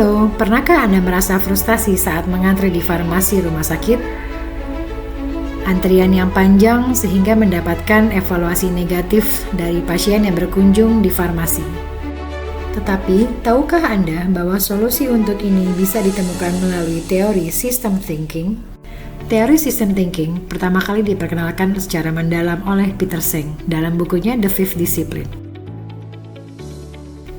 Halo, pernahkah Anda merasa frustasi saat mengantri di farmasi rumah sakit? Antrian yang panjang sehingga mendapatkan evaluasi negatif dari pasien yang berkunjung di farmasi. Tetapi, tahukah Anda bahwa solusi untuk ini bisa ditemukan melalui teori system thinking? Teori system thinking pertama kali diperkenalkan secara mendalam oleh Peter Senge dalam bukunya The Fifth Discipline.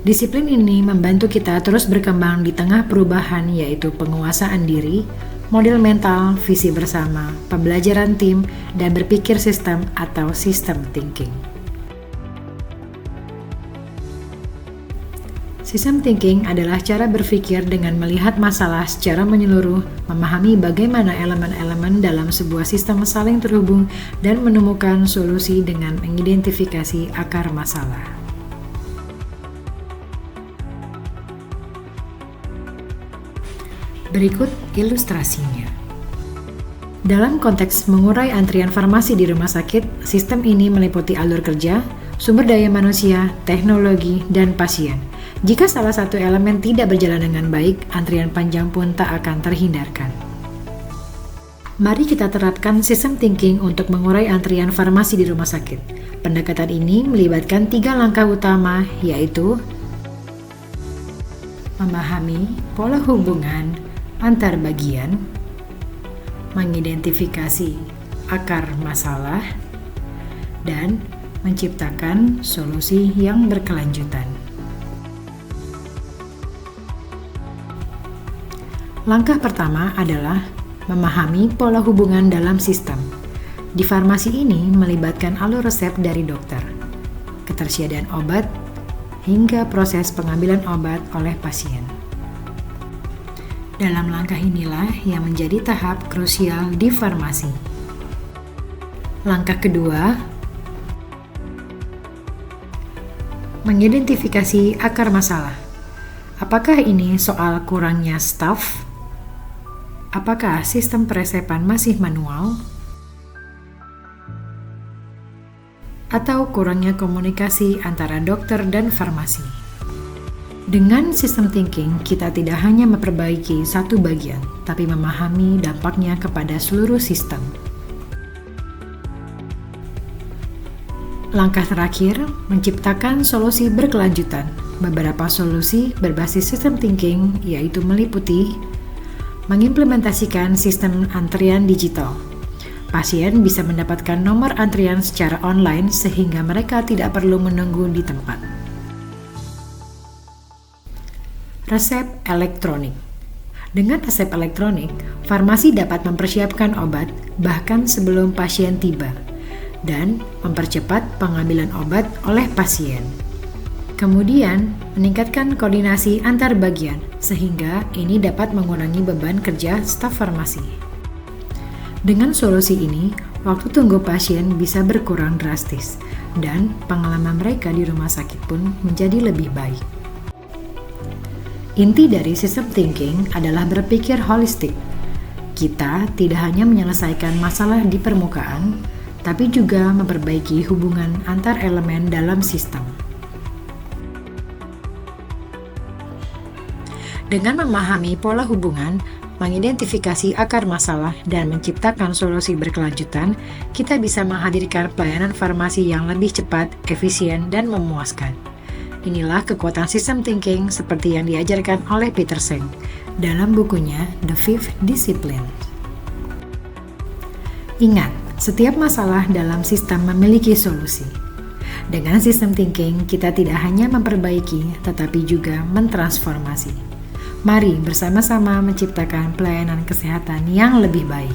Disiplin ini membantu kita terus berkembang di tengah perubahan, yaitu penguasaan diri, model mental, visi bersama, pembelajaran tim, dan berpikir sistem atau system thinking. System thinking adalah cara berpikir dengan melihat masalah secara menyeluruh, memahami bagaimana elemen-elemen dalam sebuah sistem saling terhubung, dan menemukan solusi dengan mengidentifikasi akar masalah. Berikut ilustrasinya. Dalam konteks mengurai antrian farmasi di rumah sakit, sistem ini meliputi alur kerja, sumber daya manusia, teknologi, dan pasien. Jika salah satu elemen tidak berjalan dengan baik, antrian panjang pun tak akan terhindarkan. Mari kita terapkan system thinking untuk mengurai antrian farmasi di rumah sakit. Pendekatan ini melibatkan 3 langkah utama, yaitu memahami pola hubungan antar bagian, mengidentifikasi akar masalah, dan menciptakan solusi yang berkelanjutan. Langkah pertama adalah memahami pola hubungan dalam sistem. Di farmasi ini melibatkan alur resep dari dokter, ketersediaan obat, hingga proses pengambilan obat oleh pasien. Dalam langkah inilah yang menjadi tahap krusial di farmasi. Langkah kedua, mengidentifikasi akar masalah. Apakah ini soal kurangnya staf? Apakah sistem peresepan masih manual? Atau kurangnya komunikasi antara dokter dan farmasi? Dengan system thinking, kita tidak hanya memperbaiki satu bagian, tapi memahami dampaknya kepada seluruh sistem. Langkah terakhir, menciptakan solusi berkelanjutan. Beberapa solusi berbasis system thinking yaitu meliputi mengimplementasikan sistem antrian digital. Pasien bisa mendapatkan nomor antrian secara online sehingga mereka tidak perlu menunggu di tempat. Resep elektronik. Dengan resep elektronik, farmasi dapat mempersiapkan obat bahkan sebelum pasien tiba dan mempercepat pengambilan obat oleh pasien. Kemudian, meningkatkan koordinasi antar bagian sehingga ini dapat mengurangi beban kerja staf farmasi. Dengan solusi ini, waktu tunggu pasien bisa berkurang drastis dan pengalaman mereka di rumah sakit pun menjadi lebih baik. Inti dari system thinking adalah berpikir holistik. Kita tidak hanya menyelesaikan masalah di permukaan, tapi juga memperbaiki hubungan antar elemen dalam sistem. Dengan memahami pola hubungan, mengidentifikasi akar masalah, dan menciptakan solusi berkelanjutan, kita bisa menghadirkan pelayanan farmasi yang lebih cepat, efisien, dan memuaskan. Inilah kekuatan system thinking seperti yang diajarkan oleh Peter Senge dalam bukunya The Fifth Discipline. Ingat, setiap masalah dalam sistem memiliki solusi. Dengan system thinking, kita tidak hanya memperbaiki, tetapi juga mentransformasi. Mari bersama-sama menciptakan pelayanan kesehatan yang lebih baik.